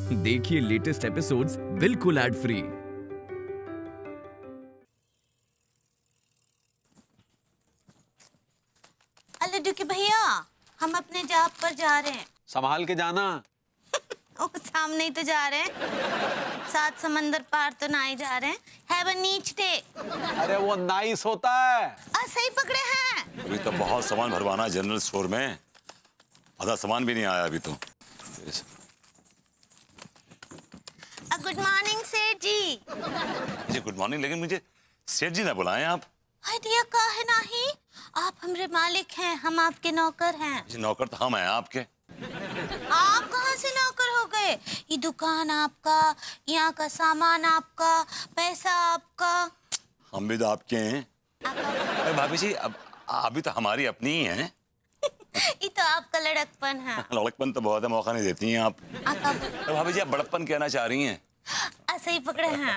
देखिए latest episodes बिल्कुल ad free. Laddu के भैया, हम अपने जॉब पर जा रहे हैं। संभाल के जाना। ओ, सामने ही तो जा रहे हैं, सात समंदर पार तो ना ही जा रहे हैं। हैव अ नीच डे। अरे वो नाइस होता है। सही पकड़े हैं। अभी तो बहुत सामान भरवाना है जनरल स्टोर में, आधा सामान भी नहीं आया अभी तो। गुड मॉर्निंग सेठ जी। जी गुड मॉर्निंग, लेकिन मुझे सेठ जी ना बुलाएं आप। दिया का है नहीं, आप हमारे मालिक हैं, हम आपके नौकर हैं। जी नौकर तो हम हैं आपके। आप कहाँ से नौकर हो गए? ये दुकान आपका, यहाँ का सामान आपका, पैसा आपका। हम भी तो आपके हैं। अरे भाभी जी, अब अभी तो हमारी अपनी ही हैं। ये तो आपका लड़कपन है। लड़कपन तो बहुत है, मौका नहीं देती हैं आप। अरे भाभी जी, आप बड़प्पन कहना चाह रही हैं? सही पकड़े हैं।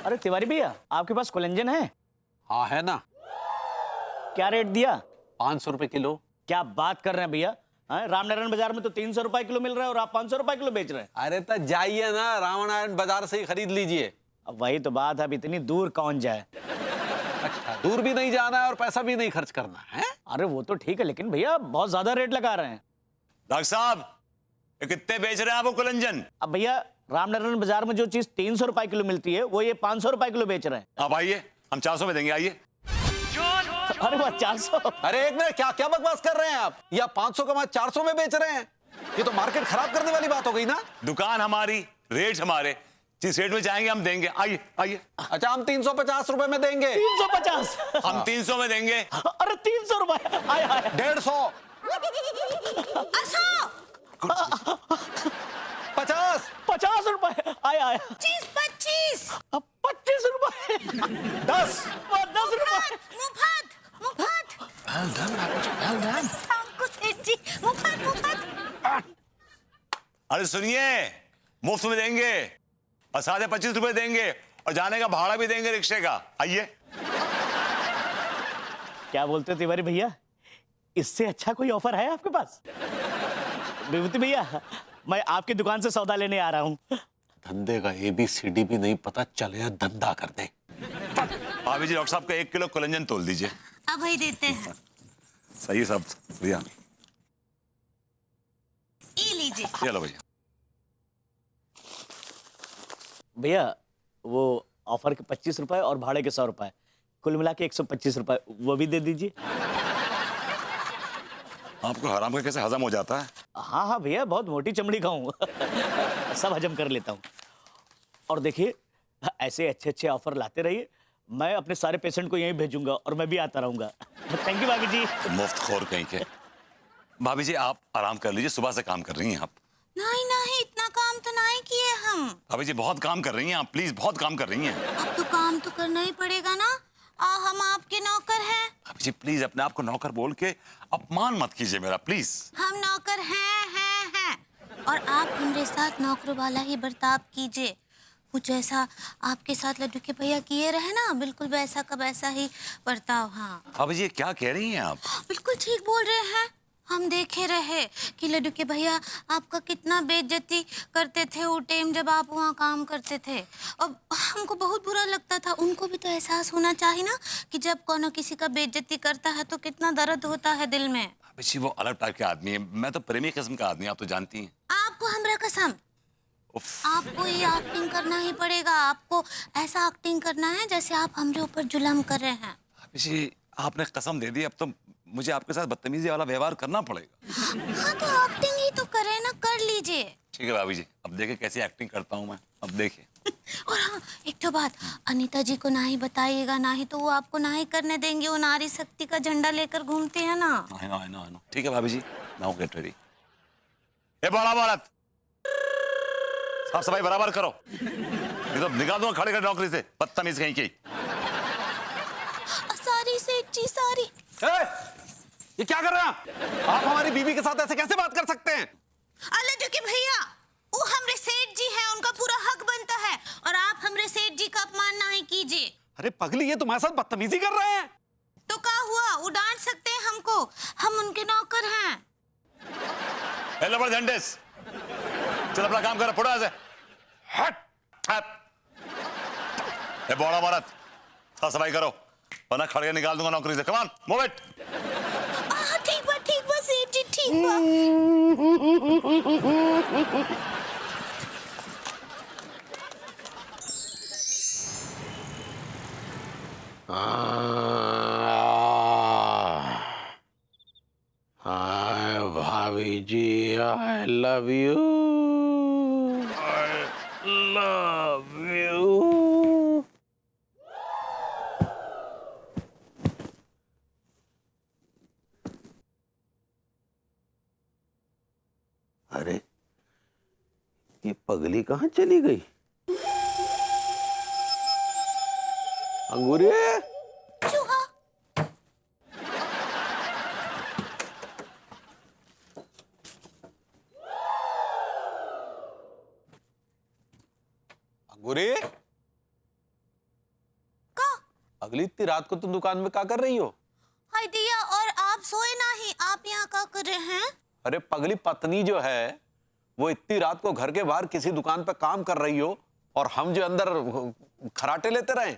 अरे तिवारी भैया, आपके पास कोलेंजन है? हाँ है ना। क्या रेट दिया? 500 रुपए किलो। क्या बात कर रहे हैं भैया? रामनारायण बाजार में तो 300 रुपए किलो मिल रहा है और आप 500 रुपए किलो बेच रहे हैं। अरे तो जाइए ना, रामनारायण बाजार से ही खरीद लीजिए। अब वही तो बात है, अब इतनी दूर कौन जाए। अच्छा, दूर भी नहीं जाना है और पैसा भी नहीं खर्च करना है। अरे वो तो ठीक है, लेकिन भैया बहुत ज्यादा रेट लगा रहे हैं। डॉक्टर साहब, ये कितने बेच रहे हैं आप वो कुलंजन? अब भैया रामनारायण बाजार में जो चीज 300 रुपए किलो मिलती है, वो ये 500 रुपए किलो बेच रहे हैं। आप आइए, हम 400 में देंगे, आइए। अरे वाह, 400? अरे एक मिनट, क्या क्या बकवास कर रहे हैं आप? या 500 का माल 400 में बेच रहे हैं? ये तो मार्केट खराब करने वाली बात हो गई ना। दुकान हमारी, रेट हमारे, जिस रेट में चाहेंगे हम देंगे। आइए आइए। अच्छा, हम 350 रुपए में देंगे। 350? हम 300 में देंगे। अरे 300 रुपए? आया 150। 50। 50 रुपए? आया आया। 25। 25 रुपए? 10। 10 रुपए? मुफत मुफत। हमको सेठ जी, मुफत मुफत। अरे सुनिए, मुफ्त में देंगे और साढ़े 25 रुपए देंगे और जाने का भाड़ा भी देंगे रिक्शे का। आइए। क्या बोलते हो तिवारी भैया, इससे अच्छा कोई ऑफर है आपके पास? विभूति भैया, मैं आपकी दुकान से सौदा लेने आ रहा हूँ। धंधे का ABCD भी नहीं पता चले, धंधा कर दे। भाभी जी, डॉक्टर साहब का 1 किलो कोलेजन तोल दीजिए। अब वही देते हैं। सही सब भैया। ये लीजिए। चलो भैया। भैया वो ऑफर के 25 रुपए और भाड़े के 100 रुपए, कुल मिला के 125 रुपए, वो भी दे दीजिए। आपको हराम का कैसे हजम हो जाता है? हाँ हाँ भैया, बहुत मोटी चमड़ी का हूँ। सब हजम कर लेता हूँ। और देखिए, ऐसे अच्छे अच्छे ऑफर लाते रहिए, मैं अपने सारे पेशेंट को यहीं भेजूंगा और मैं भी आता रहूंगा। थैंक यू भाभी जी। मुफ्त खोर कहीं के। भाभी जी, आप आराम कर लीजिए, सुबह से काम कर रही हैं आप। नहीं नहीं, इतना काम तो नहीं किए हम। भाभी जी, बहुत काम कर रही हैं आप, प्लीज, बहुत काम कर रही हैं। अब तो काम तो करना ही पड़ेगा ना। हम आपके नौकर हैं। भाभी जी प्लीज, अपने आप को नौकर बोल के अपमान मत कीजिए मेरा, प्लीज। हम नौकर हैं और आप हमारे साथ नौकरों वाला ही बर्ताव कीजिए। वो जैसा आपके साथ लड्डू के भैया किए रहे ना, बिल्कुल वैसा का वैसा ही बर्ताव। हाँ भाभी जी, क्या कह रही हैं आप? बिल्कुल ठीक बोल रहे हैं। हम देखे रहे कि लड्डू के भैया आपका कितना बेइज्जती करते थे वो टाइम जब आप वहाँ काम करते थे। और हमको बहुत बुरा लगता था। उनको भी तो एहसास होना चाहिए ना कि जब कोनो किसी का बेइज्जती करता है तो कितना दर्द होता है दिल में। भाभी जी, वो अलग टाइप के आदमी है, मैं तो प्रेमी किस्म का आदमी, आप तो जानती हैं। आपको हमरा कसम, आपको ये एक्टिंग करना ही पड़ेगा। आपको ऐसा एक्टिंग करना है जैसे आप हमरे ऊपर जुल्म कर रहे हैं। भाभी जी, आपने कसम दे दी, अब तो मुझे आपके साथ बदतमीजी वाला व्यवहार करना पड़ेगा। हाँ तो एक्टिंग ही तो करे ना, कर लीजिए। ठीक है भाभी जी, अब देखिए कैसी एक्टिंग करता हूँ मैं, अब देखिए। और हाँ, एक तो बात, अनीता जी को ना ही बताइएगा, ना ही तो वो आपको ना ही करने देंगे। वो नारी शक्ति का झंडा लेकर घूमते हैं ना। I know। ठीक है भाभी जी, नाउ गेट रेडी। ए बड़ा भारत, साफ सफाई बराबर करो, नहीं तो निकाल दूंगा खड़े खड़े नौकरी से, बदतमीज कहीं की। सॉरी सेठ जी, सॉरी। ये क्या कर रहे हैं आप? हमारी बीवी के साथ ऐसे कैसे बात कर सकते हैं? लड्डू के भैया, वो हमरे सेठ जी हैं, उनका पूरा हक बनता है और आप हमरे सेठ जी का अपमान ना ही कीजिए। अरे पगली, ये तुम्हारे साथ बदतमीजी कर रहे हैं। तो क्या हुआ, वो डांट सकते हैं हमको, हम उनके नौकर हैं। हेलो झंडेस, चल अपना काम कर, फुटा से। हट हट। ए बड़ा भारत, साफ सफाई करो वरना खड़े निकाल दूंगा नौकरी से। Come on, move it. ठीक बा सेठ जी, ठीक बा। हाय भाभी जी, I love you, I love you. अरे ये पगली कहाँ चली गई? अंगूरी, चूहा। अंगूरी, का अगली इतनी रात को तुम दुकान में क्या कर रही हो? हाय दिया, और आप सोए नहीं, आप यहाँ क्या कर रहे हैं? अरे पगली पत्नी जो है वो इतनी रात को घर के बाहर किसी दुकान पे काम कर रही हो और हम जो अंदर खराटे लेते रहे।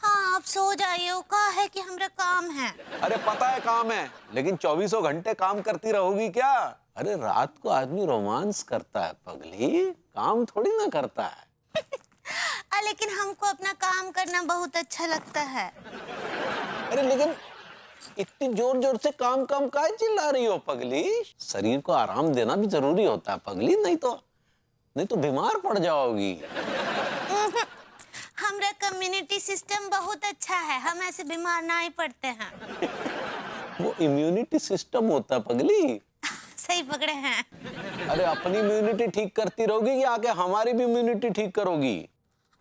हाँ, आप सो जाइए, वो का है कि हमरा काम है। अरे पता है काम है, लेकिन 24 घंटे काम करती रहोगी क्या? अरे रात को आदमी रोमांस करता है पगली, काम थोड़ी ना करता है। लेकिन हमको अपना काम करना बहुत अच्छा लगता है। अरे लेकिन इतनी जोर जोर से काम काम काहे चिल्ला रही हो पगली? शरीर को आराम देना भी जरूरी होता है पगली, नहीं तो बीमार पड़ जाओगी। हमरा कम्युनिटी सिस्टम बहुत अच्छा है, हम ऐसे बीमार ना ही पड़ते हैं। वो इम्यूनिटी सिस्टम होता है पगली। सही पकड़े हैं। अरे अपनी इम्यूनिटी ठीक करती रहोगी कि आके हमारी भी इम्यूनिटी ठीक करोगी?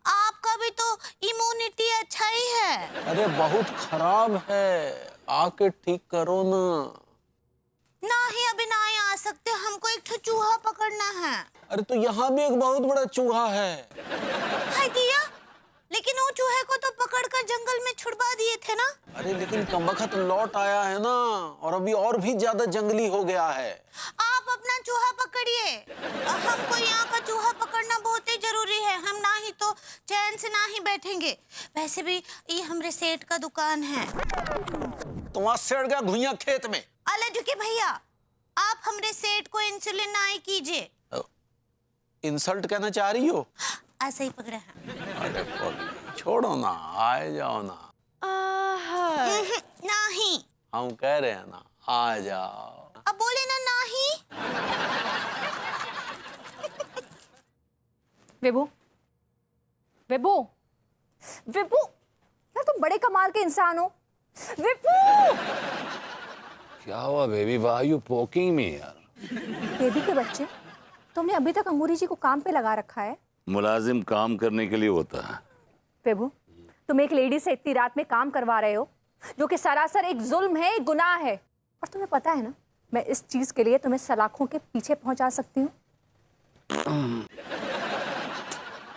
आपका भी तो इम्यूनिटी अच्छा ही है। अरे बहुत खराब है, आके ठीक करो ना। नहीं, अभी ना ही आ सकते, हमको एक ठो चूहा पकड़ना है। अरे तो यहाँ भी एक बहुत बड़ा चूहा है। हाय दिया, लेकिन वो चूहे को तो पकड़कर जंगल में छुड़वा दिए थे ना। अरे लेकिन कमबख्त लौट आया है ना, और अभी और भी ज्यादा जंगली हो गया है। आप अपना चूहा पकड़िए, हमको यहाँ का चूहा पकड़ना बहुत ही जरूरी है, हम ना ही तो चैन से ना ही बैठेंगे। वैसे भी ये हमरे सेठ का दुकान है। तुम्हारा सेठ गया घुइयां खेत में। अले झुके भैया, आप हमरे सेठ को इंसुलिन ना ही कीजिए। इंसल्ट कहना चाह रही हो? ऐसे ही पकड़े हैं। अरे पगली, छोड़ो ना, आए जाओ ना। नहीं, हम कह रहे हैं ना, आ जाओ। अब बोले ना नहीं। विभू, विभू, विभू, यार तुम बड़े कमाल के इंसान हो। विभू! क्या हुआ बेबी, व्हाई यू पोकिंग मी यार? बेबी के बच्चे, तुमने अभी तक अंगूरी जी को काम पे लगा रखा है। मुलाजिम काम करने के लिए होता है। विभू, तुम एक लेडी से इतनी रात में काम करवा रहे हो, जो कि सरासर एक जुल्म है, एक गुनाह है। और तुम्हें पता है ना, मैं इस चीज के लिए तुम्हें सलाखों के पीछे पहुंचा सकती हूँ।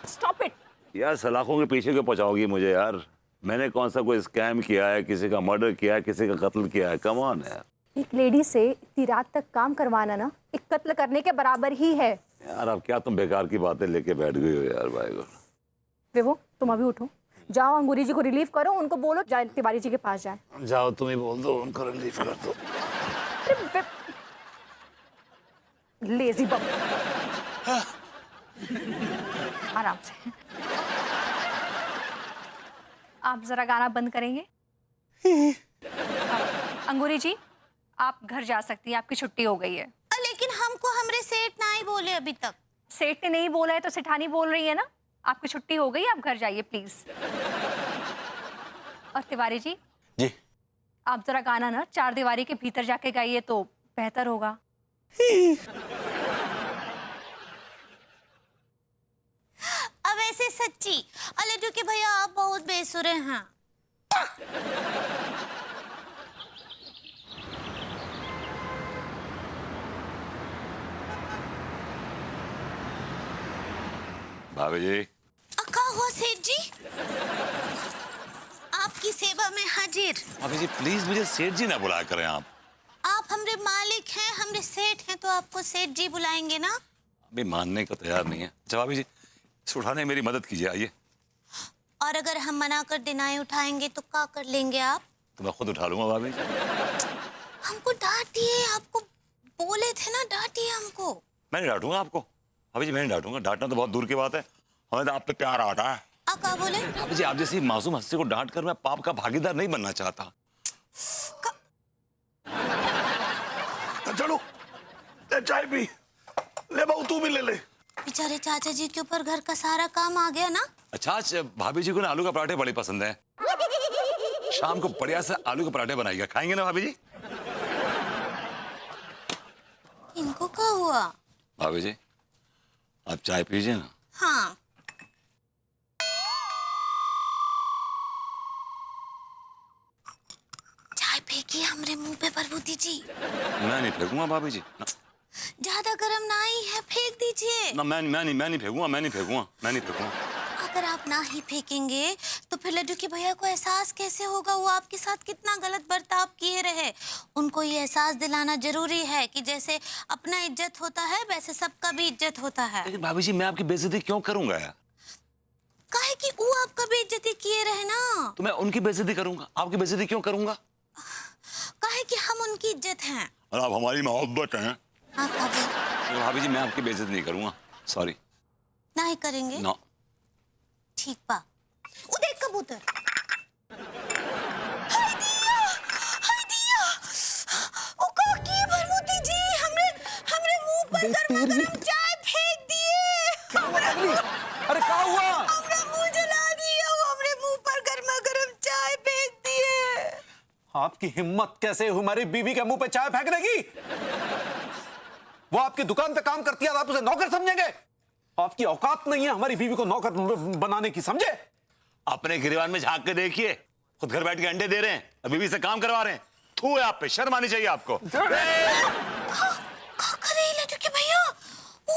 Stop it. यार सलाखों के पीछे क्यों पहुंचाओगी मुझे यार? मैंने कौन सा कोई स्कैम किया है, किसी का मर्डर किया है, किसी का कत्ल किया है? कम ऑन यार। एक लेडी से इतनी रात तक काम करवाना ना, एक कत्ल करने के बराबर ही है। यार अब क्या तुम बेकार की बातें लेके बैठ गई हो यार भाई को। विभू, तुम अभी उठो, जाओ अंगूरी जी को रिलीव करो, उनको बोलो जाए तिवारी जी के पास जाए। जाओ तुम ही बोल दो, उनको रिलीफ कर दो। लेजी बम। आराम से। आप जरा गाना बंद करेंगे? अंगूरी जी, आप घर जा सकती हैं, आपकी छुट्टी हो गई है। लेकिन हमको हमरे सेठ ना ही बोले अभी तक। सेठ ने नहीं बोला है तो सेठानी बोल रही है ना। आपकी छुट्टी हो गई, आप घर जाइए प्लीज। और तिवारी जी जी, आप जरा गाना ना 4 दीवारी के भीतर जाके गाइए तो बेहतर होगा। अब ऐसे सच्ची अलेडू के भैया, आप बहुत बेसुरे हैं। भाभी जी, अक्का हुआ सेठ जी, आपकी सेवा में हाजिर। भाभी जी प्लीज मुझे सेठ जी ना बुलाया करें आप। आप हमरे मालिक हैं, हमरे सेठ हैं, तो आपको सेठ जी बुलाएंगे ना। भी मानने को तैयार नहीं है। अच्छा भाभी जी, इसे उठाने में मेरी मदद कीजिए, आइए। और अगर हम मना कर देना उठाएंगे तो क्या कर लेंगे आप? तो मैं खुद उठा लूंगा भाभी जी। हमको डांटिए, आपको बोले थे ना डांटिए हमको। मैं नहीं डांटूंगा आपको भाभी जी, मैं नहीं डांटूंगा। डांटना तो बहुत दूर की बात है, हमें तो आप पे प्यार आता है। आप क्या बोले? भाभी जी, आप जैसी मासूम हस्ती को डांट कर मैं पाप का भागीदार नहीं बनना चाहता। चलो चाय पी ले, बहू तू भी ले ले। बेचारे चाचा जी के ऊपर घर का सारा काम आ गया ना। अच्छा, आज भाभी जी को ना आलू का पराठे बड़े पसंद है। शाम को बढ़िया से आलू के पराठे बनाइएगा, खाएंगे ना भाभी जी? इनको क्या हुआ? भाभी जी, आप चाय पीजिए ना। हाँ। चाय फेंकी हमरे मुंह पे प्रभुति जी। मैं नहीं फेंकूंगा भाभी जी ना। ज्यादा गर्म ना ही है, फेंक दीजिए ना, मैं नहीं फेंकूंगा। अगर आप ना ही फेंकेंगे तो फिर लड्डू के भैया को एहसास कैसे होगा वो आपके साथ कितना गलत बर्ताव किए रहे। उनको ये एहसास दिलाना जरूरी है कि जैसे अपना इज्जत होता है वैसे सबका भी इज्जत होता है। लेकिन भाभी जी, मैं आपकी बेइज्जती क्यों करूंगा यार? काहे कि वो आपका बेइज्जती किए रहे ना। तो मैं उनकी बेइज्जती करूंगा, आपकी बेइज्जती क्यों करूंगा? काहे कि हम उनकी इज्जत हैं। और आप हमारी मोहब्बत हैं। हाँ कभी भाभी जी, मैं आपकी बेइज्जती नहीं करूंगा, सॉरी। नहीं करेंगे? नो। ठीक बा। वो देख कबूतर। हाय दिया। ओ काकी भरमुती जी, हमरे मुंह पर गरम चाय फेंक दिए। अरे क्या हुआ? हमरे मुंह जला दिया, वो हमरे मुंह पर गरम चाय फेंक दिए। आपकी हिम्मत कैसे हमारी बीवी के मुंह पे चाय फेंकने की? वो आपकी दुकान पे काम करती है, आप उसे नौकर समझेंगे? आपकी औकात नहीं है हमारी बीवी को नौकर बनाने की, समझे? अपने गिरबान में झांक के देखिए, खुद घर बैठ के अंडे दे रहे हैं, अभी भी से काम करवा रहे हैं। थू है आप पे, शर्म आनी चाहिए आपको। लड्डू के भैया, वो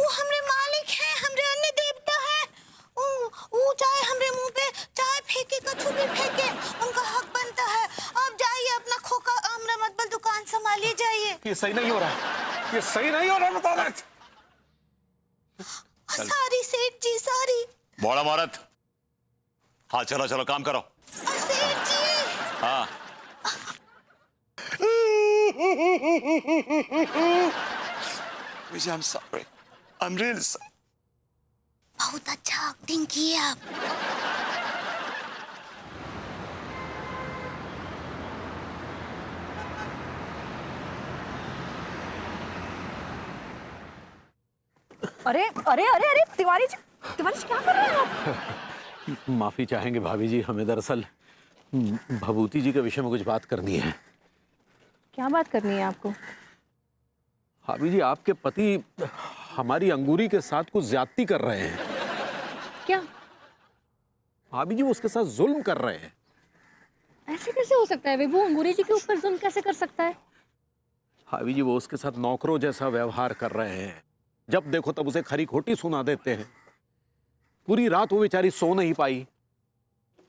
हमरे मालिक हैं, हमरे अन्न देवता हैं। वो चाहे हमरे मुंह पे चाय फेंके, कछु भी फेंके, उनका हक बनता है। आप जाइए अपना खोखा हमरे मतबल दुकान संभालिए, जाइए। ये सही नहीं हो रहा, ये सही नहीं हो रहा, बता रहे। सारी सेठ जी, सारी। बड़ा मारत। हाँ चलो काम करो। सेठ जी। हाँ। I'm sorry. I'm really sorry. बहुत अच्छा एक्टिंग किए आप। अरे अरे अरे अरे तिवारी जी क्या कर रहे हैं आप? माफी चाहेंगे भाभी जी, हमें दरअसल भभूति जी के विषय में कुछ बात करनी है। क्या बात करनी है आपको? भाभी जी, आपके पति हमारी अंगूरी के साथ कुछ ज्यादती कर रहे हैं। क्या? भाभी जी, वो उसके साथ जुल्म कर रहे हैं। ऐसे कैसे हो सकता है? विभू अंगूरी जी के ऊपर जुल्म कैसे कर सकता है? भाभी जी, वो उसके साथ नौकरों जैसा व्यवहार कर रहे हैं। जब देखो तब उसे खरी खोटी सुना देते हैं। पूरी रात वो बेचारी सो नहीं पाई,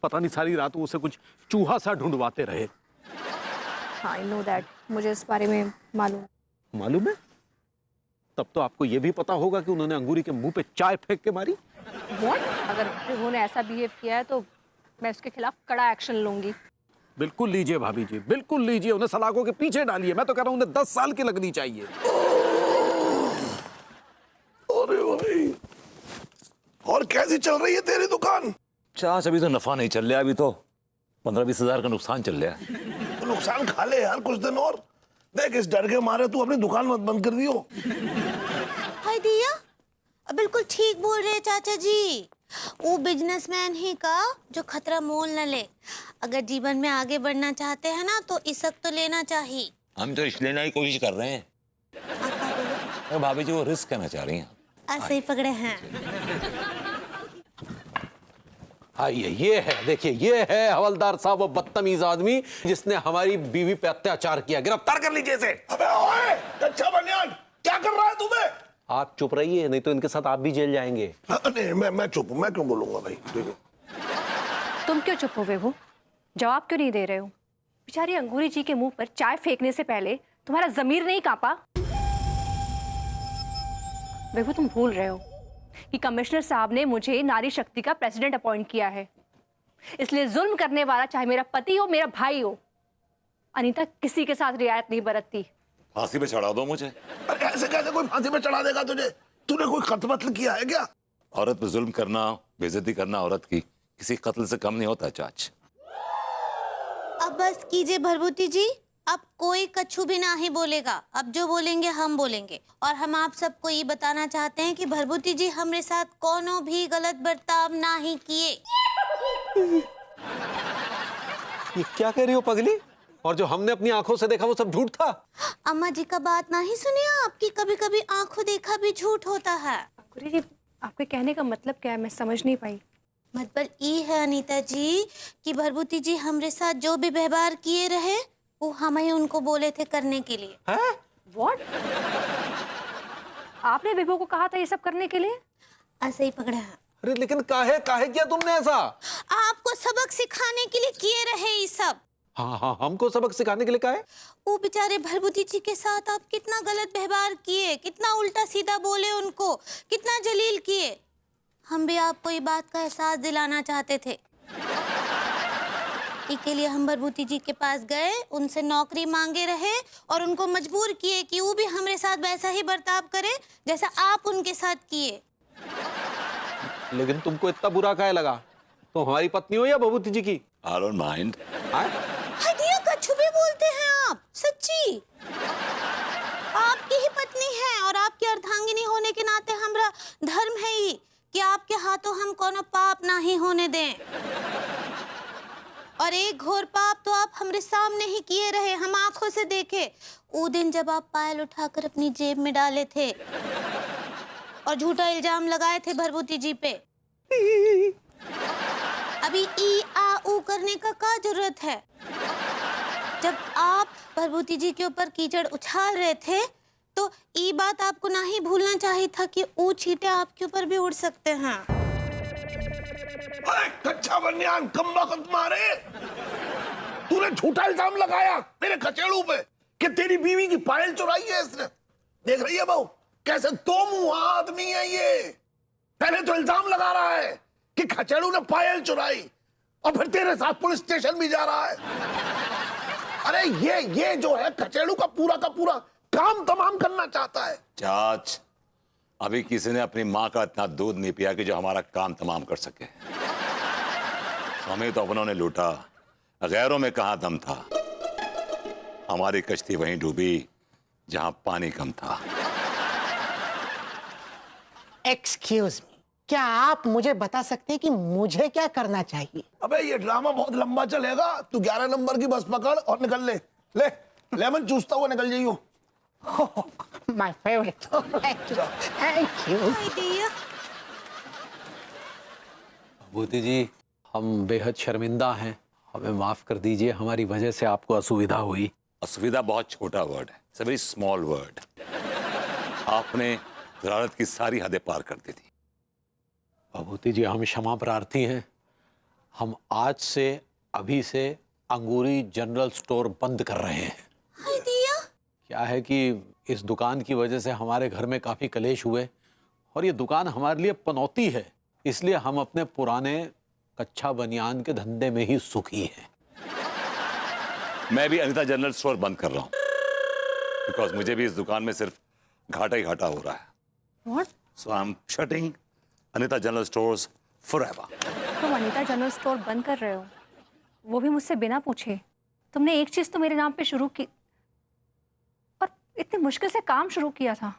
पता नहीं सारी रात वो उसे कुछ चूहा सा ढूंढवाते रहे। आई नो दैट, मुझे इस बारे में मालूम है? तब तो आपको ये भी पता होगा कि उन्होंने अंगूरी के मुंह पे चाय फेंक के मारी। What? अगर विभू ने ऐसा बिहेव किया है तो मैं उसके खिलाफ कड़ा एक्शन लूंगी। बिल्कुल लीजिए भाभी जी, बिल्कुल लीजिए, उन्हें सलाखों के पीछे डालिए। मैं तो कह रहा हूं उन्हें 10 साल की लगनी चाहिए। अरे भाई, और कैसी चल रही है तेरी दुकान? चाच, अभी तो नफा नहीं चल रहा, अभी तो 15-20 हजार का नुकसान चल रहा है। तो नुकसान खा ले यार कुछ दिन और। देख, इस डर के मारे तू अपनी दुकान मत बंद कर दियो। हाय दिया, बिल्कुल ठीक बोल रहे चाचा जी। वो बिजनेसमैन ही का जो खतरा मोल न ले। अगर जीवन में आगे बढ़ना चाहते हैं ना तो इसक तो लेना चाहिए। हम तो इस लेने की कोशिश कर रहे हैं। तो भाभी जी वो रिस्क करना चाह रही हैं। ऐसे ही पकड़े हैं। आइए, ये है, देखिए, ये है हवलदार साहब, वो बदतमीज आदमी जिसने हमारी बीवी पे अत्याचार किया। गिरफ्तार कर लीजिए इसे। अबे ओए, कच्चा बनियान, क्या कर रहा है तुम्हें? आप चुप रहिए, नहीं तो इनके साथ आप भी जेल जाएंगे। नहीं, मैं चुप हूं, मैं क्यों बोलूंगा भाई? ठीक है। तुम क्यों चुप हो विभू? जवाब क्यों नहीं दे रहे हो? बेचारी अंगूरी जी के मुंह पर चाय फेंकने से पहले तुम्हारा जमीर नहीं कांपा? विभू तुम भूल रहे हो कि कमिश्नर साहब ने मुझे नारी शक्ति का प्रेसिडेंट अपॉइंट किया है, इसलिए जुल्म करने वाला चाहे मेरा पति हो मेरा भाई हो, अनीता किसी के साथ रियायत नहीं बरतती। फांसी पे चढ़ा दो मुझे। अरे ऐसे कैसे कोई फांसी पे चढ़ा देगा तुझे? तूने कोई कत्ल किया है क्या? औरत पे जुल्म करना, बेइज्जती करना औरत की किसी कत्ल से कम नहीं होता चाच। अब बस कीजिए भरभूति जी, अब कोई कछु भी ना ही बोलेगा। अब जो बोलेंगे हम बोलेंगे, और हम आप सबको ये बताना चाहते हैं कि भरभूति जी हमारे साथ कोनो भी गलत बर्ताव ना ही किए। ये क्या कह रही हो पगली? और जो हमने अपनी आंखों से देखा वो सब झूठ था? अम्मा जी का बात ना ही सुनिए, आपकी कभी कभी आंखों देखा भी झूठ होता है। गुरु जी आपके कहने का मतलब क्या है, मैं समझ नहीं पाई। मतलब ये है अनीता जी कि भरभूति जी हमारे साथ जो भी व्यवहार किए रहे वो हम ही उनको बोले थे करने के लिए। हैं? What? आपने विभू को कहा था ये सब करने के लिए? ऐसे ही पकड़ा है। अरे लेकिन काहे किया तुमने ऐसा? आपको सबक सिखाने के लिए किए रहे ये सब। हाँ, हमको सबक सिखाने के लिए कहा है? वो बेचारे भरभूति जी के साथ आप कितना गलत व्यवहार किए, कितना उल्टा सीधा बोले उनको, कितना जलील किए। हम भी आपको ये बात का एहसास दिलाना चाहते थे। इसके लिए हम भरभूति जी के पास गए, उनसे नौकरी मांगे रहे और उनको मजबूर किए कि वो भी हमारे साथ वैसा ही बर्ताव करे जैसा आप उनके साथ किए। लेकिन तुमको इतना बुरा काहे लगा? तो हमारी पत्नी हो या भभूति जी की? I don't mind। दिया कछु भी बोलते हैं आप, सच्ची। आपकी ही पत्नी है और आपकी अर्धांगिनी होने के नाते हमारा धर्म है ही कि आपके हाथों हम कोनो पाप ना ही होने दें। और एक घोर पाप तो आप हमारे सामने ही किए रहे, हम आंखों से देखे। वो दिन जब आप पायल उठाकर अपनी जेब में डाले थे और झूठा इल्जाम लगाए थे भरभूति जी पे। अभी ई आ ऊ करने का क्या जरूरत है? जब आप भरभूति जी के ऊपर कीचड़ उछाल रहे थे तो ये बात आपको ना ही भूलना चाहिए था कि ऊ छींटे आपके ऊपर भी उड़ सकते हैं। अरे कच्चा बनियान कमबख्त मारे, तूने झूठा इल्जाम लगाया मेरे खचेड़ू पे कि तेरी बीवी की पायल चुराई है इसने। देख रही है बहू कैसे दो मुंह आदमी है ये। पहले तो इल्जाम लगा रहा है कि खचेड़ू ने पायल चुराई और फिर तेरे साथ पुलिस स्टेशन भी जा रहा है। अरे ये जो है खचेड़ू का पूरा काम तमाम करना चाहता है। चाच, अभी किसी ने अपनी माँ का इतना दूध नहीं पिया कि जो हमारा काम तमाम कर सके। हमें तो अपनों ने लूटा, गैरों में कहाँ दम था। हमारी कश्ती वहीं डूबी जहां पानी कम था। एक्सक्यूज मी, क्या आप मुझे बता सकते हैं कि मुझे क्या करना चाहिए? अबे ये ड्रामा बहुत लंबा चलेगा। तू 11 नंबर की बस पकड़ और निकल ले लेमन चूसता हुआ निकल जाइयो। My favourite. Thank you. Bhabhuti ji हम बेहद शर्मिंदा हैं, हमें माफ कर दीजिए, हमारी वजह से आपको असुविधा हुई। असुविधा बहुत छोटा वर्ड है, it's a very small word. आपने शरारत की सारी हदें पार कर दी थी। भभूति जी हम क्षमा प्रार्थी हैं। हम आज से अभी से अंगूरी जनरल स्टोर बंद कर रहे हैं। क्या है कि इस दुकान की वजह से हमारे घर में काफी कलेश हुए और ये दुकान हमारे लिए पनौती है, इसलिए हम अपने पुराने कच्चा बनियान के धंधे में ही सुखी हैं। मैं भी अनीता जनरल स्टोर बंद कर रहा हूं बिकॉज मुझे भी इस दुकान में सिर्फ घाटा ही घाटा हो रहा है। What? So I am shutting Anita general stores forever. तुम अनीता जनरल स्टोर बंद कर रहे हो, वो भी मुझसे बिना पूछे। तुमने एक चीज तो मेरे नाम पे शुरू की और इतनी मुश्किल से काम शुरू किया था।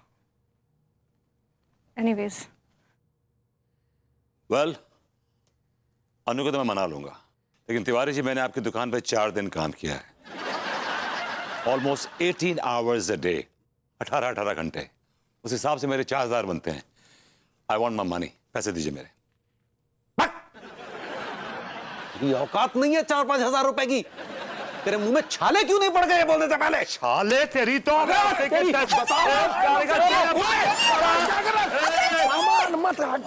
एनीवेज, वेल अनु को तो मैं मना लूंगा, लेकिन तिवारी जी मैंने आपकी दुकान पर 4 दिन काम किया है, ऑलमोस्ट 18 आवर्स अ डे, 18 घंटे। उस हिसाब से मेरे 4000 बनते हैं। आई वॉन्ट माई मनी, पैसे दीजिए मेरे। ये औकात नहीं है 4-5 हजार रुपए की। तेरे मुंह में छाले क्यों नहीं पड़ गए बोलने से पहले? छाले तेरी तो सामान मत हट।